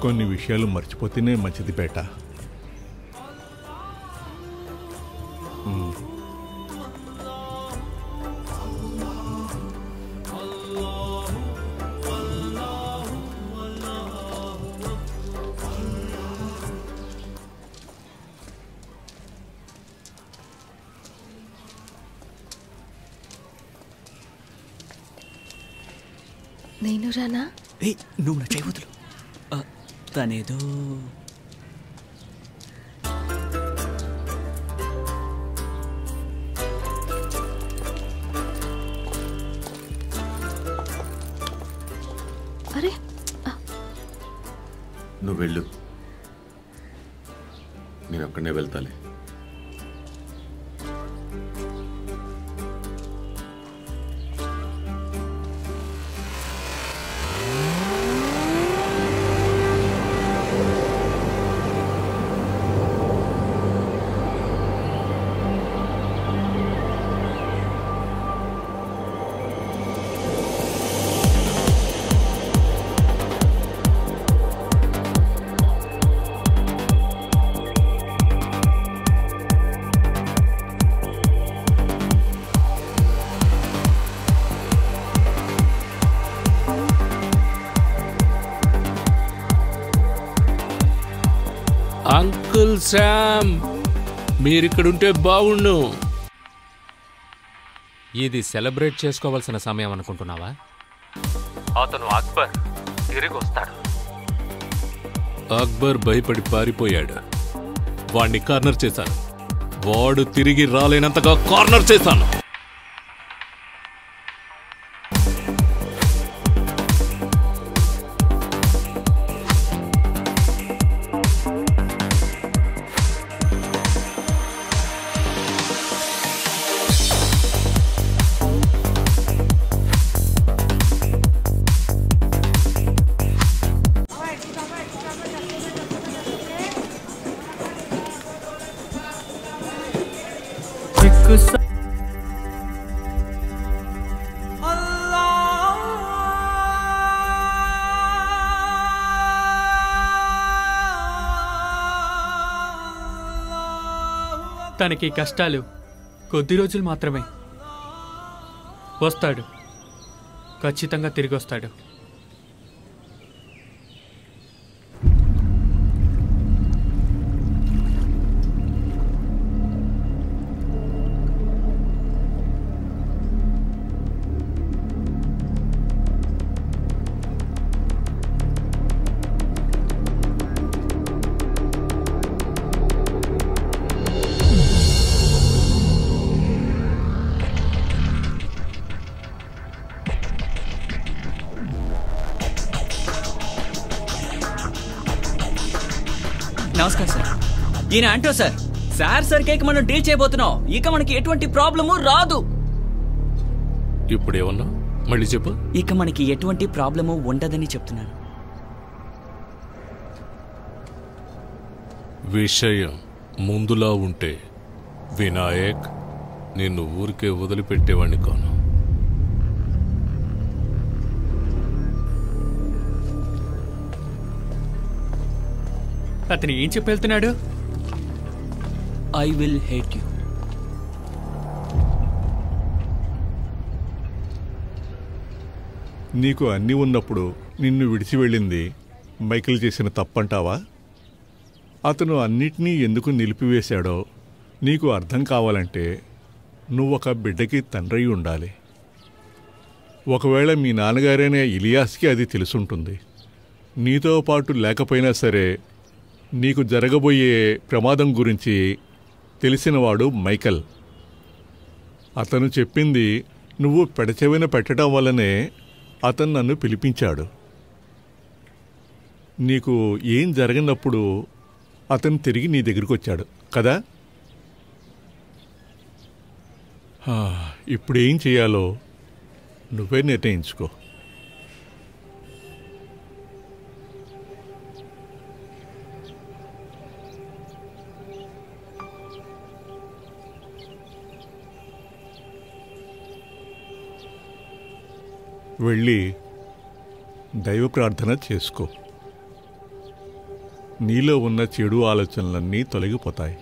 కొన్ని విషయాలు మర్చిపోతేనే మంచిది బేట. నేను రానా? నువ్వు నా చేయవద్దులు. తనేదో అరే నువ్వు వెళ్ళు, నేను అక్కడనే వెళ్తాలే. అంకుల్ శామ్, మీరిక్కడుంటే బావుండు. ఇది సెలబ్రేట్ చేసుకోవాల్సిన సమయం అనుకుంటున్నావా? అతను అక్బర్ తిరిగి వస్తాడు. అక్బర్ భయపడి పారిపోయాడు. వాణ్ణి కార్నర్ చేశాను. వాడు తిరిగి రాలేనంతగా కార్నర్ చేశాను. తనకి కష్టాలు కొద్ది రోజులు మాత్రమే. వస్తాడు, ఖచ్చితంగా తిరిగి వస్తాడు. నమస్కారం సార్. ఈయన అంటో సార్. సార్ కేక్ మనం డీల్ చేయబోతున్నాం. ఇక మనకి ఎటువంటి ప్రాబ్లము రాదు. ఇప్పుడేమన్నా మళ్ళీ చెప్పు. ఇక మనకి ఎటువంటి ప్రాబ్లము ఉండదని చెప్తున్నాను. విషయం ముందులా ఉంటే వినాయక్ నిన్ను ఊరికే వదిలిపెట్టేవాణ్ణి కాను. అతను ఏం చెప్పి వెళ్తున్నాడు? I will hate you. నీకు అన్నీ ఉన్నప్పుడు నిన్ను విడిచి వెళ్ళింది మైకిల్ చేసిన తప్పంటావా? అతను అన్నిటినీ ఎందుకు నిలిపివేశాడో నీకు అర్థం కావాలంటే నువ్వొక బిడ్డకి తండ్రి ఉండాలి. ఒకవేళ మీ నాన్నగారైన ఇలియాస్కి అది తెలుసుంటుంది. నీతో పాటు లేకపోయినా సరే నీకు జరగబోయే ప్రమాదం గురించి తెలిసినవాడు మైకల్. అతను చెప్పింది నువ్వు పెడచెవిన పెట్టడం వల్లనే అతను నన్ను పిలిపించాడు. నీకు ఏం జరిగినప్పుడు అతను తిరిగి నీ దగ్గరికి వచ్చాడు కదా? ఇప్పుడేం చేయాలో నువ్వే నిర్ణయించుకో. వెళ్ళి దైవ ప్రార్థన చేసుకో. నీలో ఉన్న చెడు ఆలోచనలన్నీ తొలగిపోతాయి.